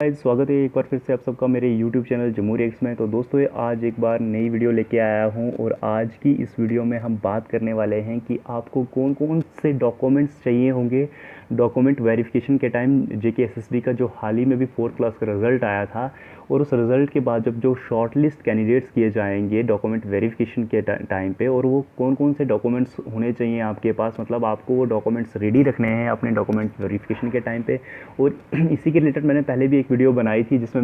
स्वागत है एक बार फिर से आप सबका मेरे YouTube चैनल जमूरी एक्स में। तो दोस्तों ये आज एक बार नई वीडियो लेके आया हूँ और आज की इस वीडियो में हम बात करने वाले हैं कि आपको कौन कौन से डॉक्यूमेंट्स चाहिए होंगे डॉक्यूमेंट वेरिफिकेशन के टाइम। जेकेएसएसबी का जो हाल ही में भी 4th क्लास का रिज़ल्ट आया था और उस रिज़ल्ट के बाद जब जो शॉर्ट लिस्ट कैंडिडेट्स किए जाएंगे डॉक्यूमेंट वेरिफिकेशन के टाइम पे, और वो कौन कौन से डॉक्यूमेंट्स होने चाहिए आपके पास, मतलब आपको वो डॉक्यूमेंट्स रेडी रखने हैं अपने डॉक्यूमेंट वेरिफिकेशन के टाइम पे। और इसी के रिलेटेड मैंने पहले भी एक वीडियो बनाई थी जिसमें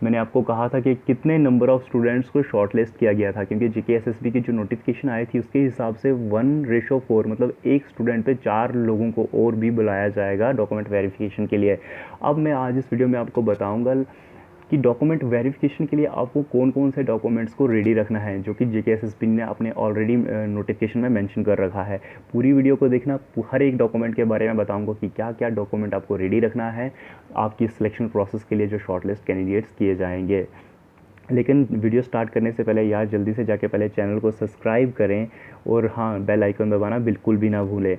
मैंने आपको कहा था कि कितने नंबर ऑफ़ स्टूडेंट्स को शॉर्ट लिस्ट किया गया था, क्योंकि जेकेएसएसबी की जो नोटिफिकेशन आई थी उसके हिसाब से 1:4 मतलब एक स्टूडेंट पे 4 लोगों को और भी बुलाया जाएगा डॉक्यूमेंट वेरिफिकेशन के लिए। अब मैं आज इस वीडियो में आपको बताऊंगा कि डॉक्यूमेंट वेरिफिकेशन के लिए आपको कौन कौन से डॉक्यूमेंट्स को रेडी रखना है, जो कि जेकेएसएसबी ने अपने ऑलरेडी नोटिफिकेशन में मेंशन कर रखा है। पूरी वीडियो को देखना, हर एक डॉक्यूमेंट के बारे में बताऊंगा कि क्या क्या डॉक्यूमेंट आपको रेडी रखना है आपकी सिलेक्शन प्रोसेस के लिए जो शॉर्टलिस्ट कैंडिडेट्स किए जाएंगे। लेकिन वीडियो स्टार्ट करने से पहले यार जल्दी से जाके पहले चैनल को सब्सक्राइब करें और हाँ, बेल आइकन दबाना बिल्कुल भी ना भूलें।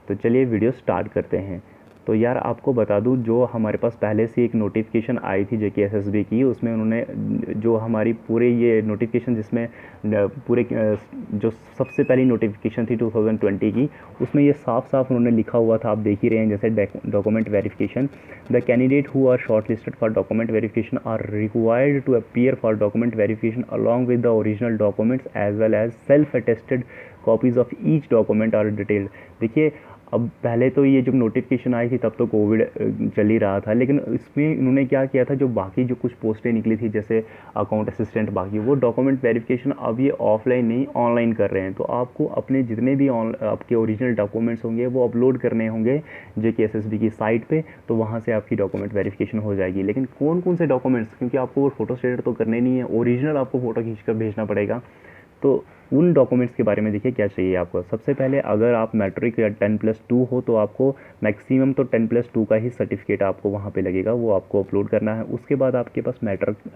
तो चलिए वीडियो स्टार्ट करते हैं। तो यार आपको बता दूं, जो हमारे पास पहले से एक नोटिफिकेशन आई थी जेकेएसएसबी की, उसमें उन्होंने जो हमारी पूरे ये नोटिफिकेशन जिसमें पूरे जो सबसे पहली नोटिफिकेशन थी 2020 की, उसमें ये साफ साफ उन्होंने लिखा हुआ था, आप देख ही रहे हैं। जैसे document verification, the candidate who are shortlisted for document verification are required to appear for document verification along with the original documents as well as self attested copies of each document are detailed. देखिए, अब पहले तो ये जब notification आई थी तब तो Covid चल ही रहा था, लेकिन इसमें इन्होंने क्या किया था, जो बाकी जो कुछ पोस्टें निकली थी जैसे अकाउंट असिस्टेंट, बाकी वो डॉक्यूमेंट वेरिफिकेशन अब ये ऑफलाइन नहीं ऑनलाइन कर रहे हैं। तो आपको अपने जितने भी आपके ओरिजिनल डॉक्यूमेंट्स होंगे वो अपलोड करने होंगे जेकेएसएसबी की साइट पे, तो वहाँ से आपकी डॉक्यूमेंट वेरिफिकेशन हो जाएगी। लेकिन कौन कौन से डॉक्यूमेंट्स, क्योंकि आपको वो फोटो स्टेट तो करने नहीं है, ओरिजिनल आपको फ़ोटो खींच कर भेजना पड़ेगा। तो उन डॉक्यूमेंट्स के बारे में देखिए क्या चाहिए आपको। सबसे पहले अगर आप मैट्रिक या 10+2 हो तो आपको मैक्सिमम तो 10+2 का ही सर्टिफिकेट आपको वहाँ पे लगेगा, वो आपको अपलोड करना है। उसके बाद आपके पास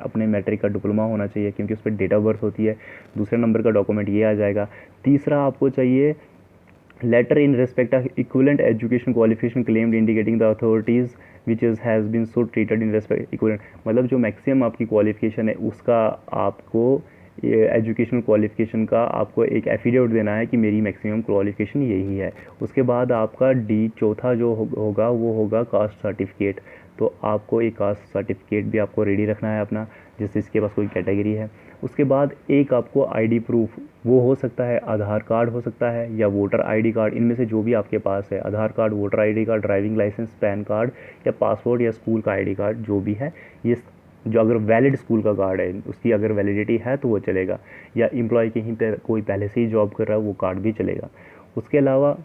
अपने मैट्रिक का डिप्लोमा होना चाहिए, क्योंकि उस पर डेट ऑफ बर्थ होती है। दूसरे नंबर का डॉक्यूमेंट ये आ जाएगा। तीसरा आपको चाहिए letter in respect of equivalent education qualification claimed indicating the authorities which is has been so treated in respect equivalent, मतलब जो मैक्सिमम आपकी क्वालिफिकेशन है उसका आपको ये एजुकेशनल क्वालिफ़िकेशन का आपको एक एफिडेविट देना है कि मेरी मैक्सिमम क्वालिफ़िकेशन यही है। उसके बाद आपका चौथा जो होगा वो होगा कास्ट सर्टिफिकेट। तो आपको एक कास्ट सर्टिफिकेट भी आपको रेडी रखना है अपना, जिससे इसके पास कोई कैटेगरी है। उसके बाद एक आपको आईडी प्रूफ, वो हो सकता है आधार कार्ड हो सकता है या वोटर आईडी कार्ड, इनमें से जो भी आपके पास है, Aadhaar card, voter ID card, driving licence, PAN card या पासपोर्ट या स्कूल का आईडी कार्ड, जो भी है ये, जो अगर वैलिड स्कूल का कार्ड है उसकी अगर वैलिडिटी है तो वो चलेगा, या एम्प्लॉय कहीं पर कोई पहले से ही जॉब कर रहा है वो कार्ड भी चलेगा। उसके अलावा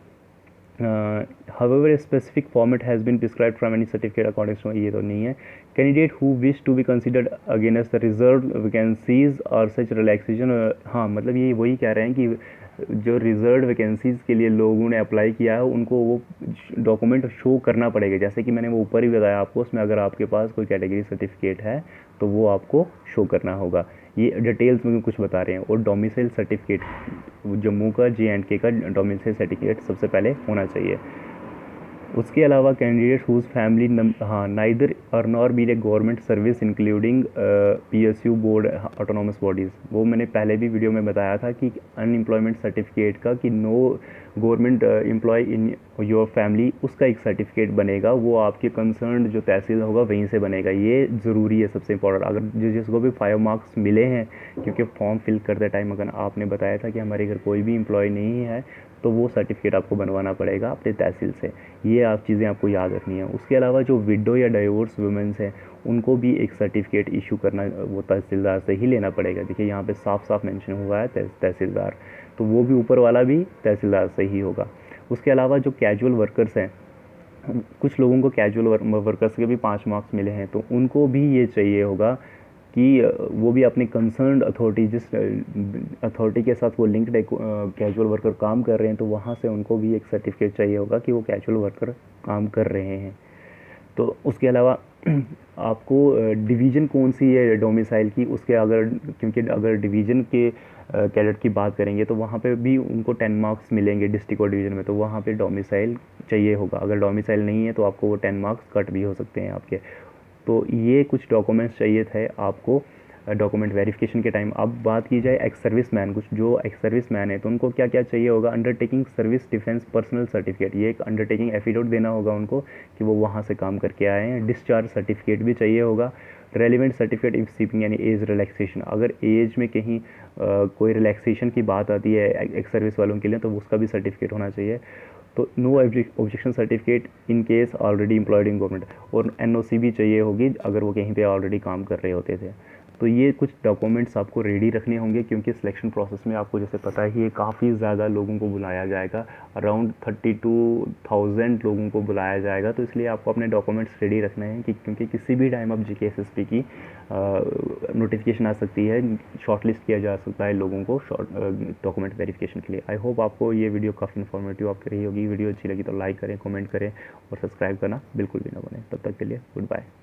however a specific format has been prescribed from any certificate according to, ये तो नहीं है। Candidate who wish to be considered against the reserve vacancies और सच रिलैक्सेशन, हाँ मतलब ये वही कह रहे हैं कि जो रिजर्व वैकेंसीज़ के लिए लोगों ने अप्लाई किया है उनको वो डॉक्यूमेंट शो करना पड़ेगा। जैसे कि मैंने वो ऊपर ही बताया आपको, उसमें अगर आपके पास कोई कैटेगरी सर्टिफिकेट है तो वो आपको शो करना होगा। ये डिटेल्स में कुछ बता रहे हैं। और डोमिसाइल सर्टिफिकेट, जम्मू का JNK का डोमिसाइल सर्टिफिकेट सबसे पहले होना चाहिए। उसके अलावा candidate whose family neither earn or be a government service including PSU board autonomous bodies, वो मैंने पहले भी वीडियो में बताया था कि अनएम्प्लॉयमेंट सर्टिफिकेट का, कि no government employ in your family, उसका एक सर्टिफिकेट बनेगा, वो आपके कंसर्न जो तहसील होगा वहीं से बनेगा। ये ज़रूरी है, सबसे इंपॉर्टेंट। अगर जिसको भी 5 मार्क्स मिले हैं, क्योंकि फॉर्म फिल करते टाइम अगर आपने बताया था कि हमारे घर कोई भी एम्प्लॉय नहीं है, तो वो सर्टिफिकेट आपको बनवाना पड़ेगा अपने तहसील से। ये आप चीज़ें आपको याद रखनी है। उसके अलावा जो विडो या डाइवोर्स वुमेंस हैं उनको भी एक सर्टिफिकेट इशू करना वो तहसीलदार से ही लेना पड़ेगा। देखिए यहाँ पे साफ साफ मेंशन हुआ है तहसीलदार, तो वो भी ऊपर वाला भी तहसीलदार से ही होगा। उसके अलावा जो कैजुअल वर्कर्स हैं, कुछ लोगों को कैजुअल वर्कर्स के भी 5 मार्क्स मिले हैं, तो उनको भी ये चाहिए होगा कि वो भी अपने कंसर्न्ड अथॉरिटी, जिस अथॉरिटी के साथ वो लिंक्ड कैजुअल वर्कर काम कर रहे हैं, तो वहाँ से उनको भी एक सर्टिफिकेट चाहिए होगा कि वो कैजुअल वर्कर काम कर रहे हैं। तो उसके अलावा आपको डिवीज़न कौन सी है डोमिसाइल की, उसके अगर, क्योंकि अगर डिवीज़न के कैडेट की बात करेंगे तो वहाँ पे भी उनको 10 मार्क्स मिलेंगे डिस्ट्रिक्ट और डिवीज़न में, तो वहाँ पे डोमिसाइल चाहिए होगा। अगर डोमिसाइल नहीं है तो आपको वो 10 मार्क्स कट भी हो सकते हैं आपके। तो ये कुछ डॉक्यूमेंट्स चाहिए थे आपको डॉक्यूमेंट वेरिफिकेशन के टाइम। अब बात की जाए एक्स सर्विस मैन, कुछ जो एक्स सर्विस मैन है तो उनको क्या क्या चाहिए होगा। Undertaking service defence personnel certificate, ये एक अंडरटेकिंग एफिडेविट देना होगा उनको कि वो वहाँ से काम करके आए हैं। डिस्चार्ज सर्टिफिकेट भी चाहिए होगा। रेलिवेंट सर्टिफिकेट इफ सीपिंग यानी एज रिलैक्सेशन, अगर एज में कहीं कोई रिलैक्सेशन की बात आती है एक्स सर्विस वालों के लिए तो उसका भी सर्टिफिकेट होना चाहिए। तो no objection certificate in case already employed in government, और एनओसी भी चाहिए होगी अगर वो कहीं पे ऑलरेडी काम कर रहे होते थे। तो ये कुछ डॉक्यूमेंट्स आपको रेडी रखने होंगे क्योंकि सिलेक्शन प्रोसेस में आपको जैसे पता ही है काफ़ी ज़्यादा लोगों को बुलाया जाएगा, अराउंड 32,000 लोगों को बुलाया जाएगा। तो इसलिए आपको अपने डॉक्यूमेंट्स रेडी रखने हैं कि क्योंकि किसी भी टाइम अब GKSSP की नोटिफिकेशन आ सकती है, शॉर्टलिस्ट किया जा सकता है लोगों को डॉक्यूमेंट वेरिफिकेशन के लिए। आई होप आपको ये वीडियो काफ़ी इन्फॉर्मेटिव आपकी रही होगी। वीडियो अच्छी लगी तो लाइक करें, कमेंट करें और सब्सक्राइब करना बिल्कुल भी ना भूलें। तब तक के लिए गुड बाय।